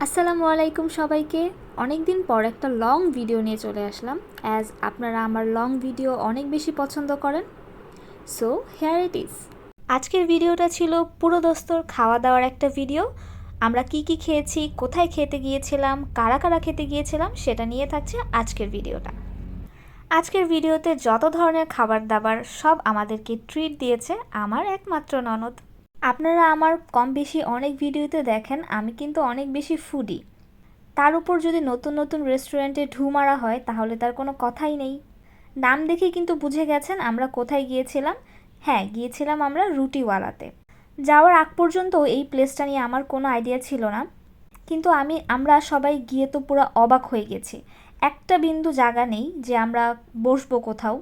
আসসালামু আলাইকুম সবাইকে। অনেক দিন পর একটা লং ভিডিও নিয়ে চলে আসলাম, অ্যাজ আপনারা আমার লং ভিডিও অনেক বেশি পছন্দ করেন। So here it is. আজকের ভিডিওটা ছিল পুরো দোস্তর খাওয়া দাওয়ার একটা ভিডিও। আমরা কি কি খেয়েছি, কোথায় খেতে গিয়েছিলাম, কারা কারা খেতে গিয়েছিলাম, সেটা নিয়ে থাকছে আজকের ভিডিওটা। আজকের ভিডিওতে যত ধরনের খাবার দাবার সব আমাদেরকে ট্রিট দিয়েছে আমার একমাত্র ননদ। আপনারা আমার কম বেশি অনেক ভিডিওতে দেখেন আমি কিন্তু অনেক বেশি ফুডি। তার উপর যদি নতুন নতুন রেস্টুরেন্টে ঢু মারা হয় তাহলে তার কোনো কথাই নেই। নাম দেখে কিন্তু বুঝে গেছেন আমরা কোথায় গিয়েছিলাম। হ্যাঁ, গিয়েছিলাম আমরা রুটিওয়ালাতে। যাওয়ার আগ পর্যন্ত এই প্লেসটা নিয়ে আমার কোনো আইডিয়া ছিল না, কিন্তু আমরা সবাই গিয়ে তো পুরো অবাক হয়ে গেছি। একটা বিন্দু জায়গা নেই যে আমরা বসবো কোথাও।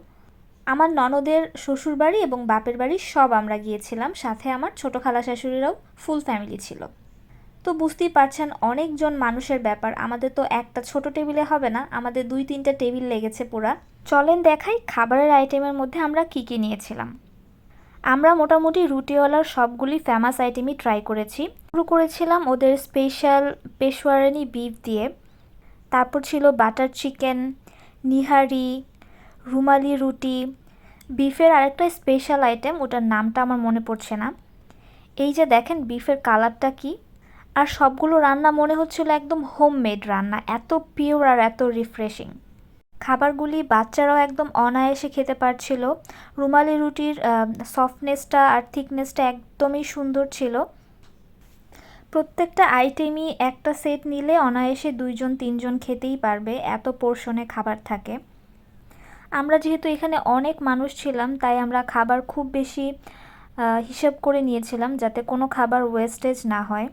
আমার ননদের শ্বশুরবাড়ি এবং বাপের বাড়ি সব আমরা গিয়েছিলাম, সাথে আমার ছোটো খালা শাশুড়িরাও ফুল ফ্যামিলি ছিল। তো বুঝতেই পারছেন অনেকজন মানুষের ব্যাপার, আমাদের তো একটা ছোট টেবিলে হবে না, আমাদের 2-3টা টেবিল লেগেছে পুরা। চলেন দেখাই খাবারের আইটেমের মধ্যে আমরা কী কী নিয়েছিলাম। আমরা মোটামুটি রুটিওয়ালার সবগুলি ফেমাস আইটেমই ট্রাই করেছি। শুরু করেছিলাম ওদের স্পেশাল পেশওয়ারানি বিফ দিয়ে, তারপর ছিল বাটার চিকেন, নিহারি, রুমালি রুটি, বিফের আরেকটা স্পেশাল আইটেম, ওটার নামটা আমার মনে পড়ছে না। এই যে দেখেন বিফের কালারটা কি, আর সবগুলো রান্না মনে হচ্ছিল একদম হোমমেড রান্না, এত পিওর আর এত রিফ্রেশিং। খাবারগুলি বাচ্চারাও একদম অনায়াসে খেতে পারছিল। রুমালি রুটির সফটনেসটা আর থিকনেসটা একদমই সুন্দর ছিল। প্রত্যেকটা আইটেমই একটা সেট নিলে অনায়াসে 2-3জন খেতেই পারবে, এত পোর্শনে খাবার থাকে। আমরা যেহেতু এখানে অনেক মানুষ ছিলাম তাই আমরা খাবার খুব বেশি হিসাব করে নিয়েছিলাম যাতে কোনো খাবার ওয়েস্টেজ না হয়।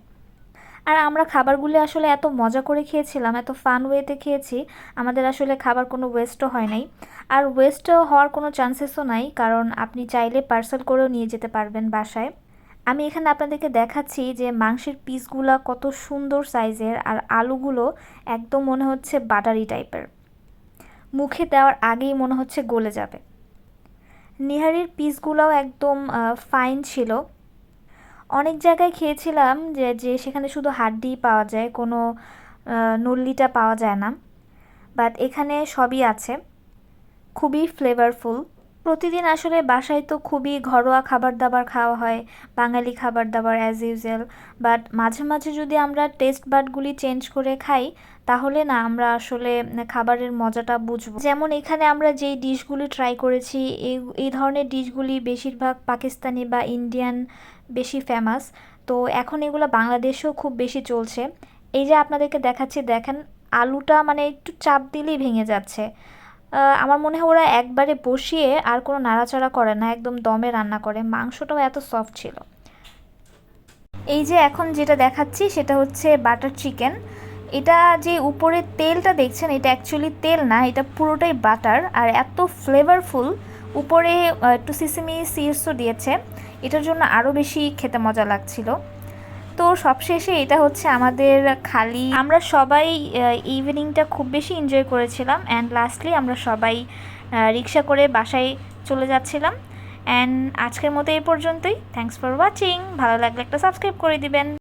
আর আমরা খাবারগুলি আসলে এত মজা করে খেয়েছিলাম, এত ফান ওয়েতে খেয়েছি, আমাদের আসলে খাবার কোনো ওয়েস্টও হয় নাই। আর ওয়েস্ট হওয়ার কোনো চান্সেসও নাই, কারণ আপনি চাইলে পার্সেল করেও নিয়ে যেতে পারবেন বাসায়। আমি এখানে আপনাদেরকে দেখাচ্ছি যে মাংসের পিসগুলো কত সুন্দর সাইজের, আর আলুগুলো একদম মনে হচ্ছে বাটারি টাইপের, মুখে দেওয়ার আগেই মনে হচ্ছে গলে যাবে। নিহারির পিসগুলোও একদম ফাইন ছিল। অনেক জায়গায় খেয়েছিলাম যে সেখানে শুধু হাড্ডি পাওয়া যায়, কোনো নল্লিটা পাওয়া যায় না, বাট এখানে সবই আছে, খুবই ফ্লেভারফুল। প্রতিদিন আসলে বাসায় তো খুবই ঘরোয়া খাবার দাবার খাওয়া হয়, বাঙালি খাবার দাবার অ্যাজ ইউজুয়াল, বাট মাঝে মাঝে যদি আমরা টেস্ট বাডগুলি চেঞ্জ করে খাই তাহলে না আমরা আসলে খাবারের মজাটা বুঝব। যেমন এখানে আমরা যেই ডিশগুলি ট্রাই করেছি এই ধরনের ডিশগুলি বেশিরভাগ পাকিস্তানি বা ইন্ডিয়ান বেশি ফেমাস, তো এখন এগুলো বাংলাদেশেও খুব বেশি চলছে। এই যে আপনাদেরকে দেখাচ্ছি, দেখেন আলুটা মানে একটু চাপ দিলেই ভেঙে যাচ্ছে। আমার মনে হয় ওরা একবারে বসিয়ে আর কোনো নাড়াচাড়া করে না, একদম দমে রান্না করে। মাংসটাও এত সফট ছিল। এই যে এখন যেটা দেখাচ্ছি সেটা হচ্ছে বাটার চিকেন। এটা যে উপরে তেলটা দেখছেন এটা অ্যাকচুয়ালি তেল না, এটা পুরোটাই বাটার, আর এত ফ্লেভারফুল। উপরে একটু সিসিমি সিডসও দিয়েছে, এটার জন্য আরও বেশি খেতে মজা লাগছিল। তো সবশেষে এটা হচ্ছে আমাদের খালি, আমরা সবাই ইভিনিংটা খুব বেশি এনজয় করেছিলাম, অ্যান্ড লাস্টলি আমরা সবাই রিক্সা করে বাসায় চলে যাচ্ছিলাম। অ্যান্ড আজকের মতো এই পর্যন্তই। Thanks for watching. ভালো লাগলে একটা সাবস্ক্রাইব করে দিবেন।